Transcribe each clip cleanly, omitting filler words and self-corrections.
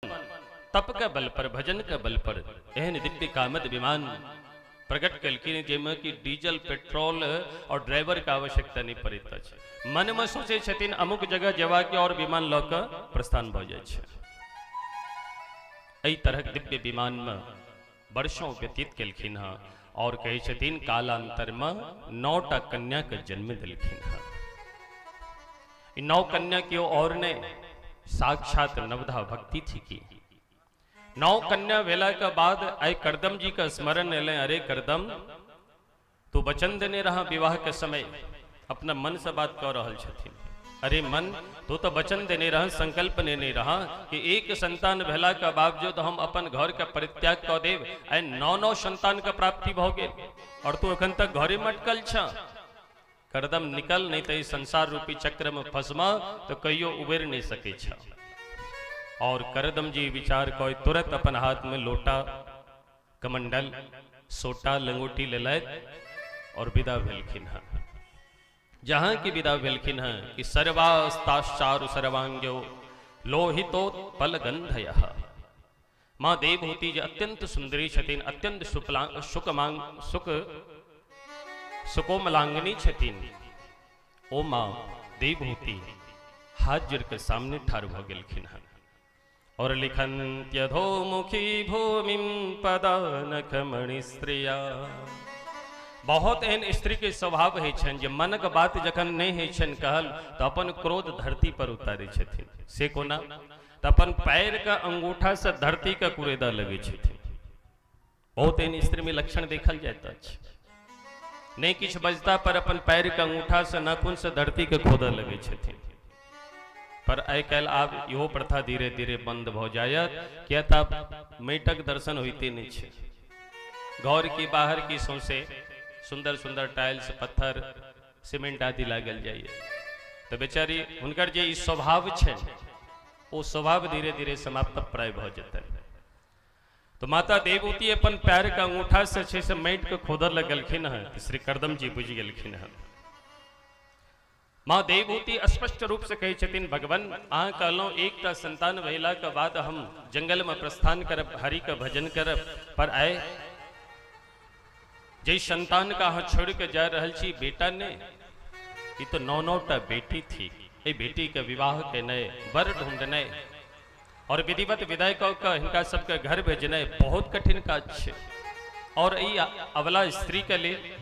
तप का बल पर भजन का बल पर एहन दिव्य कामद विमान प्रकट कलखिन जेमे कि डीजल पेट्रोल और ड्राइवर का आवश्यकता नहीं पड़त अछि। मन में सोचे छथिन अमुक जगह जेवा के और विमान ल क प्रस्थान भ जाय छै। एहि तरह दिव्य विमान में वर्षों व्यतीत कलखिन हँ और कहे छथिन कालांतर में 9टा कन्या के जन्म दिलखिन हँ। 9 कन्या के और ने साक्षात नवधा भक्ति थी की 9 कन्या वेला के बाद आई करदम जी का स्मरण ले। अरे करदम तू वचन देने रहा विवाह के समय, अपना मन से बात कह रहा छथिन। अरे मन तू तो वचन देने रहा, संकल्प लेने रहा कि एक संतान भेला के बावजूद हम अपन घर का परित्याग कर देव। आई 9 संतान का प्राप्ति भ गेल और तू अखन तक घरे मटकल छ। करदम निकल, नहीं तो संसार रूपी चक्र में फंसमा तो कहियो उबेर नहीं सके छ। और करदम जी विचार कोई तुरंत अपन हाथ में लोटा कमंडल सोटा लंगोटी ले लाए और विदा भेलखिन है। जहां की विदा भेलखिन है कि सर्वास्ताश्चारु सर्वांग्यो लोहितो पलगंधय। मां देवहूति जी अत्यंत सुंदरी छथिन, अत्यंत सुकोमलांगनी छथिन। ओ मां देवहूति हाथ जोड़ के सामने ठाड़ भ गेलखिन है और लिखन्त्यधोमुखी भूमिं पदानखमणि स्त्रिया। बहुत एहन स्त्री के स्वभाव है छन जे मन के बात जखन नहीं है छन कहल तो अपन क्रोध धरती पर उतारे छथिन। से कोना तो अपन पैर का अंगूठा से धरती का कुरेदा लगे छथिन। बहुत एहन स्त्री में लक्षण देखल जाता है। नहीं किछ बजता पर अपन पैर का अंगूठा से नाखून से धरती के खोदा लगे छथिन। पर आइ काल्हि आब इहो प्रथा धीरे धीरे बंद भ जायत, किया तब मेटक दर्शन होते नहीं छे। घर की बाहर की सौंसे सुंदर सुंदर टाइल्स पत्थर सीमेंट आदि लागल जाइए तो बेचारी हुनकर जे स्वभाव छे वो स्वभाव धीरे धीरे समाप्त प्राय भ जेतै। तो माता देवहूति अपन पैर का अंगूठा से छे से माटि के खोदर लगलखिन है। श्री करदम जी बुझ गेलखिन है। मां देवहूति स्पष्ट रूप से कहे छथिन भगवान अहाँ कहलौं एकटा संतान भेला के बाद हम जंगल में प्रस्थान करब, हरि का भजन करब, पर आए जे संतान का अहाँ छोड़ के जा रहल छी बेटा ने, ये तो 9टा बेटी थी। ये बेटी के विवाह के नए वर ढूंढने और विधिवत विदाई का हिनका सबके घर भेजने बहुत कठिन काज छे। और ई अबला स्त्री के लिए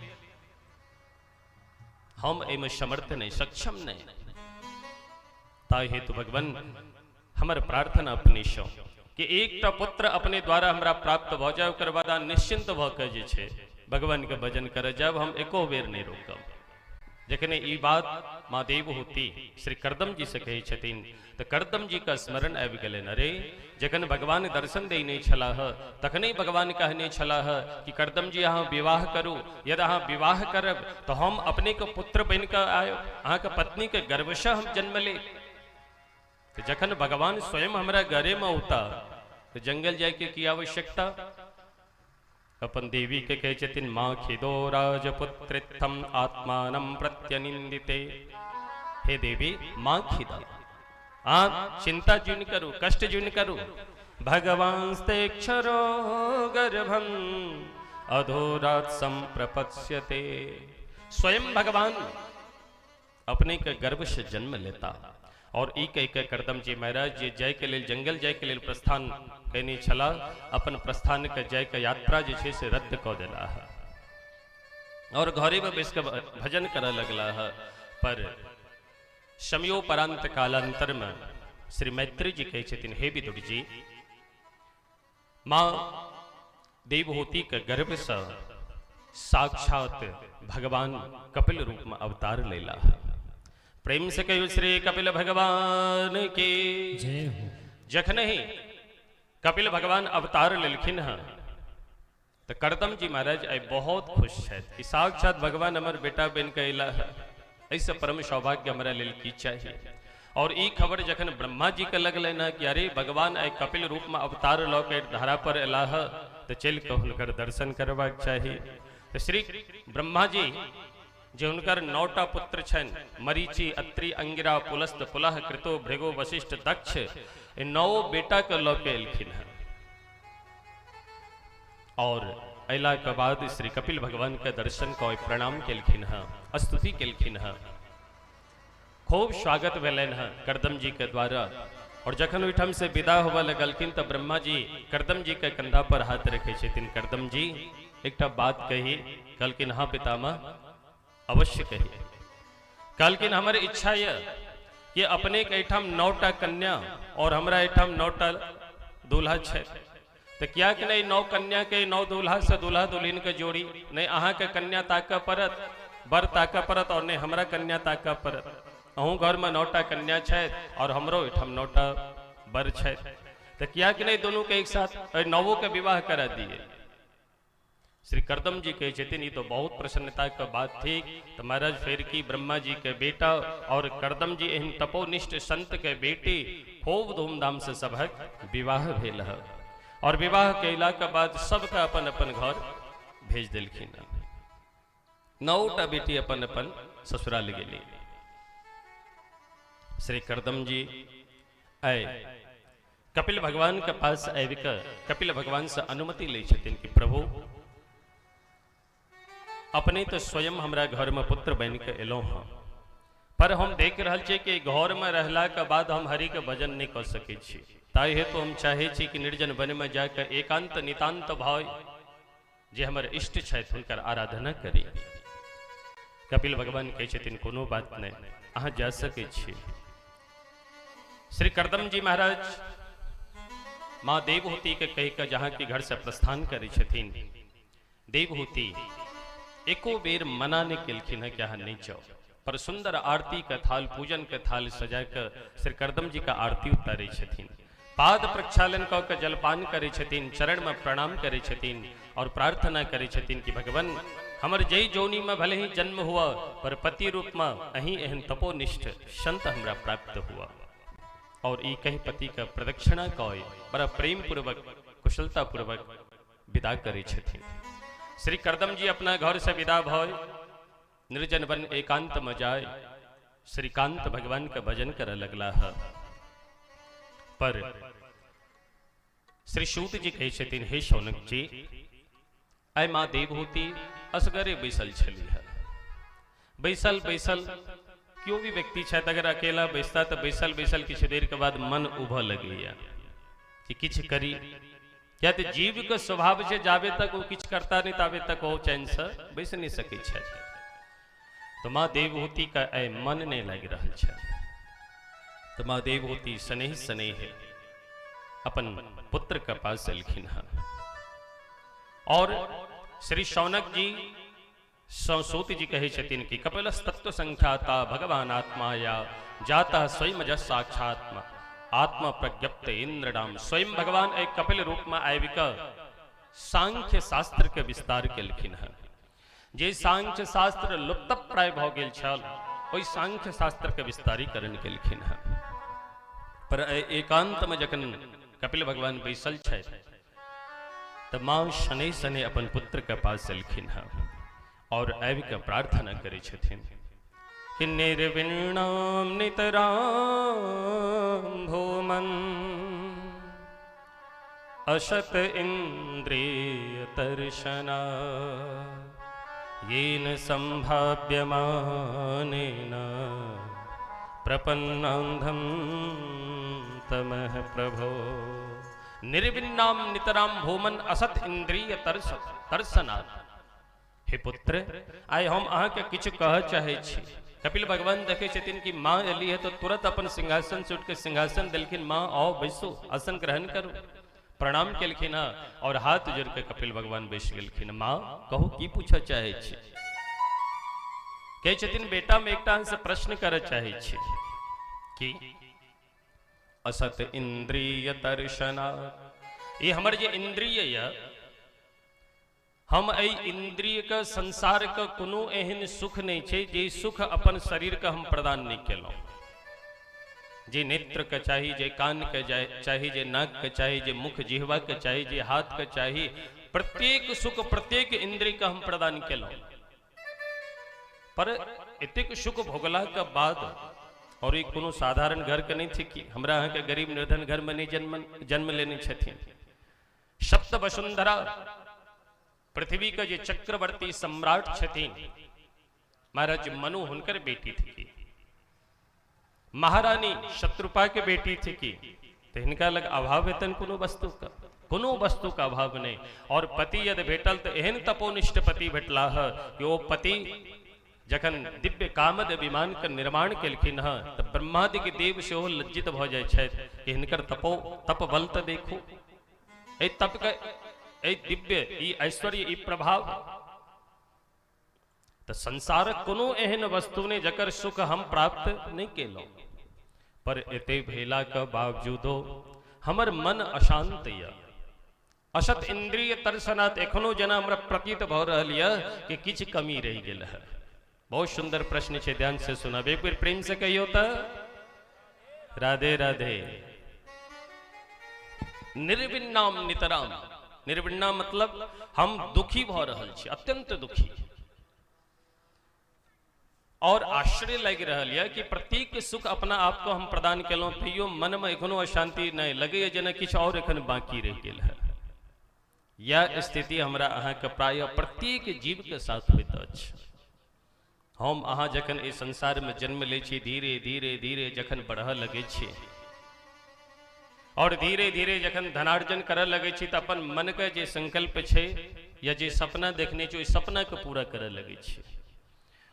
हम एमे समर्थ नहीं, सक्षम नहीं। ताहि हेतु भगवान हमर प्रार्थना अपने शो कि एकटा पुत्र अपने द्वारा हमरा प्राप्त भ जाए, ओकर बाद निश्चिंत भ के जे छे भगवान के भजन करे जब हम एको बेर नहीं रोकब। जखने ई बात मां देवहूति श्री करदम जी से कहे छथिन तो करदम जी का स्मरण आबि गेलनि। अरे जखन भगवान दर्शन दे नहीं छलाह तखने भगवान कहने छलाह कि करदम जी अहाँ विवाह करू, यदि अहाँ विवाह करब तो हम अपने के पुत्र बन के आयो, अहाँ के पत्नी के गर्भ से हम जन्म ले। तो जखन भगवान स्वयं हमरा घरे में होता तो जंगल जाए के की आवश्यकता। अपन देवी के कहे छथिन मां खिदो राजपुत्रित्थम आत्मानं प्रत्यनिंदिते। हे देवी मां खिदा, आप चिंता जुन करू, कष्ट जुन करू। भगवांस्ते क्षरो गर्भम अधोरात संप्रपत्स्यते। स्वयं भगवान अपने के गर्भ से जन्म लेता और एक एक करदम जी महाराज जे जाय के लेल जंगल जाय के लेल प्रस्थान कहने छला, अपन प्रस्थान के जाय के यात्रा जे छे से रद्द क देला है और घरे में बैस के भजन करे लगला है। पर समयोपरांत कालांतर में श्री मैत्री जी कहे छथिन हे विदुर जी, मां देवहूति के गर्भ से साक्षात भगवान कपिल रूप में अवतार लेला है। प्रेम से कहो श्री कपिल भगवान की जय हो। जखन ही कपिल भगवान अवतार लेलखिन है तो करदम जी महाराज आई बहुत खुश है कि साक्षात भगवान हमार बेटा बन के अला है। ऐसे परम सौभाग्य हमारा लेल की चाहिए। और ई खबर जखन ब्रह्मा जी के लगल ना कि अरे भगवान आई कपिल रूप में अवतार लौ के धरा पर अला है तो चल के हुनकर दर्शन करवाक चाहिए। तो श्री ब्रह्मा जी जे हुनकर 9टा पुत्र छन, मरीचि, अत्रि, अंगिरा, पुलस्त, पुलह, कृतो, भृगु, वशिष्ठ, दक्ष नौ बेटा के लौ के एलखिन है। और अला के बाद श्री कपिल भगवान के दर्शन को प्रणाम केलखिन है, स्तुति केलखिन है, खूब स्वागत भेलन है करदम जी के द्वारा। और जखन ओहिठाम से विदा होबे लगलखिन तो ब्रह्मा जी करदम जी के कंधा पर हाथ रखे छथिन। करदम जी एकटा बात कही, कहलखिन हाँ पितामह अवश्य कही। कहलखिन हमर इच्छा यह कि अपने के एठाम 9टा कन्या और हमरा एठाम 9टा दूल्हा छै, तो क्या कि नहीं 9 कन्या के 9 दूल्हा से दूल्हा दुल्हन के जोड़ी नहीं अहाँ के कन्या ताकऽ पड़त, बर ताकऽ पड़त, और नहीं हमरा कन्या ताकऽ पड़त। अहूँ घर में 9टा कन्या छै और हमरो एठाम 9टा बर छै, तो क्या कि नहीं दोनों के एक साथ 9 के विवाह करा दिए। श्री करदम जी कहे छथिन ये तो बहुत प्रसन्नता का बात थी। तो महाराज फिर की ब्रह्मा जी के बेटा और करदम जी एहन तपोनिष्ठ संत के बेटी खूब धूमधाम से सबक विवाह भेल है। और विवाह कैला के बाद सबका अपन अपन घर भेज दिलखिन। 9टा बेटी अपन अपन ससुराल गेली। श्री करदम जी आए कपिल भगवान के पास आबि के कपिल भगवान से अनुमति ले छथिन कि प्रभु अपने तो स्वयं हमरा घर में पुत्र बन के एलौ हाँ, पर हम देख रहा छे कि घर में रहला के बाद हम हरि के भजन नहीं कर सके छी। ताहि हेतु हम चाहे छी कि निर्जन वन में जाकर एकांत नितांत भाव जे हमर इष्ट छथि हुनकर आराधना करी। कपिल भगवान कहे छथिन कोनो बात नहीं, अहाँ जा सके छी। श्री करदम जी महाराज माँ देवहूति के कह के जहाँ के घर से प्रस्थान करे छथिन। देवहूति एको बेर मना नहीं केलखिन है कि अहाँ नहीं जाओ, पर सुंदर आरती का थाल पूजन के थाल सजा कर श्री करदम जी का आरती उतारे छथिन। पाद प्रक्षालन कऽ के जलपान करे छथिन, चरण में प्रणाम करे छथिन और प्रार्थना करे छथिन कि भगवान हमर जय जोनी में भले ही जन्म हुआ, पर पति रूप में अहीं एहन तपोनिष्ठ संत हमरा प्राप्त हुआ। और ई कहीं पति का प्रदक्षिणा कय बड़ा प्रेम पूर्वक कुशलता पूर्वक विदा करे छथिन। श्री करदम जी अपना घर से विदा भय निर्जन वन एकांत में जाए श्रीकांत भगवान का भजन करे लगला है। पर श्री सूत जी कहे छथिन हे शौनक जी आय माँ देवहूति असगरे बैसल छली है। बैसल बैसल क्यों भी व्यक्ति छथि अगर अकेला बैसता तो बैसल बैसल किछ देर के बाद मन उभऽ लगैया कि किछ करी। क्या तो जीव के स्वभाव से जावे तक वो किछ करता नहीं तावे तक वो चैन से बैस नहीं सके छे। तो माँ देवहूति का ऐ मन नहीं लग रहा है। तो माँ देवहूति स्नेह स्नेह अपन पुत्र के पास एलखिन है। और श्री शौनक जी सूत जी कहे छथिन कि कपिल तत्व संख्याता भगवान आत्मा या जाता स्वयं जस साक्षात्मा आत्मा प्रज्ञप्त इंद्रडाम। स्वयं भगवान एक कपिल रूप में आयविक सांख्य शास्त्र के विस्तार केलखिन है। जे सांख्य शास्त्र लुप्त प्राय भ गेल छल ओहि सांख्य शास्त्र के विस्तारीकरण केलखिन है। पर एकांत में जखन कपिल भगवान बैसल छथि तो माँ शनै शनै अपन पुत्र के पास एलखिन है और आबि के प्रार्थना करे छथिन कि निर्विणाम नितराम भूमन अशत इंद्रिय तर्शना येन संभाव्यमानेन प्रपन्नांधं तमः प्रभो। निर्विणाम नितराम भूमन असत इंद्रिय तर्शना। हे पुत्र आइ हम अहाँ के किछु कह चाहे छी। कपिल भगवान देखे छथिन कि माँ एली है तो तुरंत अपन सिंहासन से उठ के सिंहासन दिलखिन। माँ आओ बैसो आसन ग्रहण करो। प्रणाम केलखिन और हाथ जोड़ के कपिल भगवान बैस गेलखिन। माँ कहू की पूछा चाहे छी। कहे छथिन बेटा में एकटा से प्रश्न करे चाहे छी कि असत इंद्रिय तर्शना। ये हमर जे इंद्रिय या हम ऐ इंद्रिय का संसार का कोनो एहन सुख नहीं छे जे सुख अपन शरीर का हम प्रदान नहीं केलौ। जे नेत्र के चाहिए, जे कान के चाहिए, जे नाक के चाहिए, जे मुख जिह्वा के चाहिए, जे हाथ के चाहिए, प्रत्येक सुख प्रत्येक इंद्रिय का हम प्रदान केलौ। पर एतेक सुख भोगला के बाद और एक कोनो साधारण घर के नहीं थी कि हमरा यहाँ के गरीब निर्धन घर में नहीं जन्म लेने छथिन। सप्त वसुंधरा पृथ्वी का जे चक्रवर्ती सम्राट छथिन महाराज मनु हुनकर बेटी थी, महारानी शत्रुपा के बेटी थी कि तो हिनका लग अभाव हेतन कोनो वस्तु का अभाव नहीं। और पति यदि भेटल तो एहन तपोनिष्ठ पति भेटला है कि वो पति जखन दिव्य कामद विमान के निर्माण केलखिन है तो ब्रह्मादि के देव से लज्जित भ जाय छथि कि हिनकर तप बल तो देखो, ए तप के ए दिव्य ई ऐश्वर्य ई प्रभाव। तो संसारक कोनो एहन वस्तु ने जकर सुख हम प्राप्त नहीं केलौ, पर एते भेला के बावजूदो हमर मन अशांत या असत इंद्रिय तरसनात एखनो जना हमरा प्रतीत भ रहल यऽ कि किछ कमी रह गेल है। बहुत सुंदर प्रश्न है, ध्यान से सुना, एक बार प्रेम से कहियो तो राधे राधे। निर्विन्नाम नितराम, निर्विन्नाम मतलब हम दुखी भ रहल छी, अत्यंत दुखी। और आश्चर्य लग रहल है कि प्रत्येक सुख अपना आप को हम प्रदान केलौं तैयो मन में एखनो अशांति नहीं लगे, जेना किछ और एखन बाकी रह गेल है। यह स्थिति हमरा अहाँ के प्राय प्रत्येक जीव के साथ होइत अछि। हम अहाँ जखन इस संसार में जन्म ले छी, धीरे धीरे धीरे जखन बढ़ लगे छी और धीरे धीरे जखन धनार्जन करऽ लगे छी तो अपन मन के जे संकल्प छे या जे सपना देखने छी, सपना के पूरा करऽ लगे छी।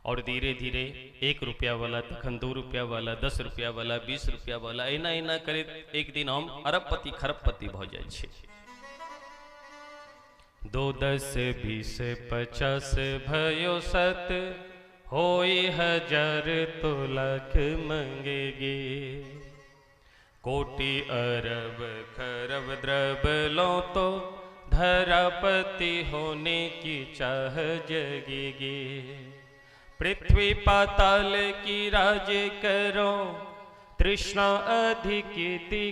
और धीरे धीरे 1 रुपया वाला, तखन 2 रुपया वाला, 10 रुपया वाला, 20 रुपया वाला, एना एना करे एक दिन हम अरबपति खरबपति भ जाय छी। 2 10 20 50 भयो 7 होई 1000 तो लाख मंगेगी, कोटि अरब खरब द्रब लो तो धरापति होने की चाह जगेगी। पृथ्वी पाताल की राज करो, तृष्णा अधिक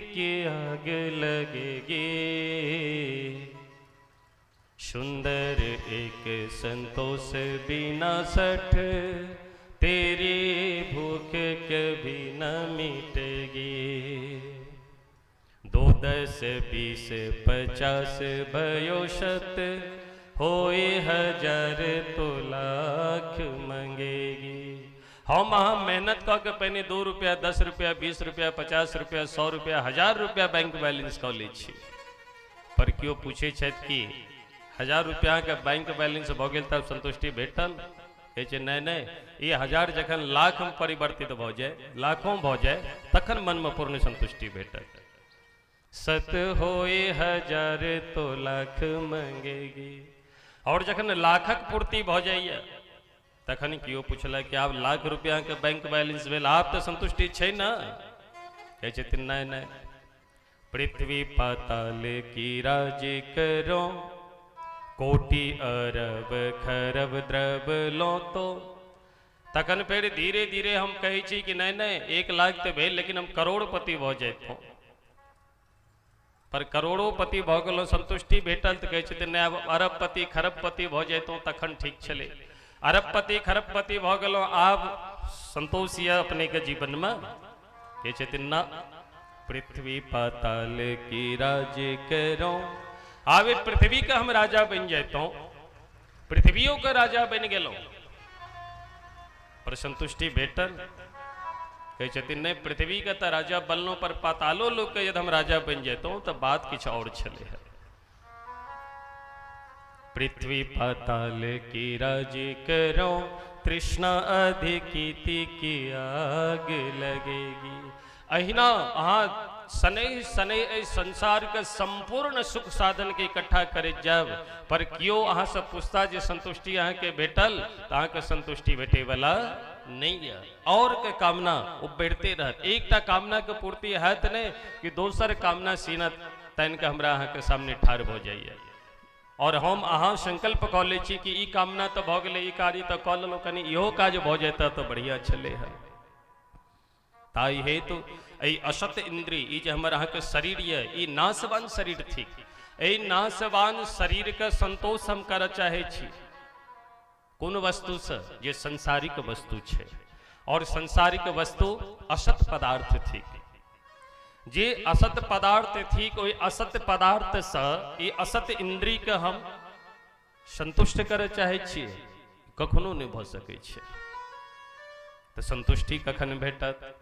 की आग लगेगी। सुंदर एक संतोष बिना 60, तेरी भूख कभी न मिटेगी। 2 10 20 50 भयो 100 होए 1000 तो लाख मंगेगी। हम अहाँ मेहनत कऽ के पहिने 2 रुपया 10 रुपया 20 रुपया 50 रुपया 100 रुपया 1000 रुपया बैंक बैलेंस कऽ लै छी, पर केओ पूछे छथि कि 1000 रुपया के बैंक बैलेंस भ गेल तब संतुष्टि भेटल? कहे छै नहीं नहीं, ये 1000 जखन लाख में परिवर्तित भ जाए, लाखों भ जाए, तखन मन में पूर्ण संतुष्टि भेटत। सत होए 1000 तो लाख मंगेगी। और जखन लाखक पूर्ति भ जाइए तखन कियो पूछला कि आप लाख रुपया के बैंक बैलेंस भेल, आप तो संतुष्टि छै ना? कहे छथिन नहीं नहीं, पृथ्वी पाताल की राज करो, कोटि अरब खरब द्रब लो तो। तखन फिर धीरे धीरे हम कहे छी कि नहीं नहीं 1 लाख तो भेल, लेकिन हम करोड़पति भ जैतों। पर करोड़ोपति भ गेलों, संतुष्टि भेटल तो कहे छथिन नहीं, अब अरबपति खरबपति भ जैतों तखन ठीक छले। अरबपति खरबपति भ गेलों, आब संतोष यऽ अपने के जीवन में? कहे छथिन ना, पृथ्वी पाताल की राज करो। आवे पृथ्वी का हम राजा बन जाता, पृथ्वियों का राजा बन गेलो, पर संतुष्टि भेटल? कहे छथिन नहीं, पृथ्वी का तो राजा बनलो, पर पातालो लोग के यदि हम राजा बन जाता तो बात किछ और चले है। पृथ्वी पाताल की राज करो, तृष्णा अधिक की आग लगेगी। अहिना अहाँ सने सने संसार के संपूर्ण सुख साधन के इकट्ठा करे जाब, पर कियो अहाँ से पूछता जे संतुष्टि अहाँ के भेटल, तो अहाँ के संतुष्टि भेटे वाला नहीं है। और के कामना उबेरते रहत, एकटा कामना के पूर्ति हैत नहीं कि दोसर कामना सीना तन के हमरा अहाँ के सामने ठाड़ हो जाइए। और हम अहाँ संकल्प कऽ ले छी कि ई कामना तो भ गेलै, ई कार्य तो कऽ लेलहुँ, कनि इहो काज भ जेता तो बढ़िया छले है। ताई हेतु एहि असत इंद्री, ई जे हमर अहाँ के शरीर ये, ई नाशवान शरीर थी, एहि नाशवान शरीर के संतोष हम करऽ चाहे छी कोन वस्तु से? जे संसारिक वस्तु छे। और संसारिक वस्तु असत पदार्थ थी। जे असत पदार्थ थी कोई असत पदार्थ से ये असत इंद्रिय के हम संतुष्ट करे चाहे छिए कखनो नहीं भ सकै छै। तो संतुष्टि कखन भेटत?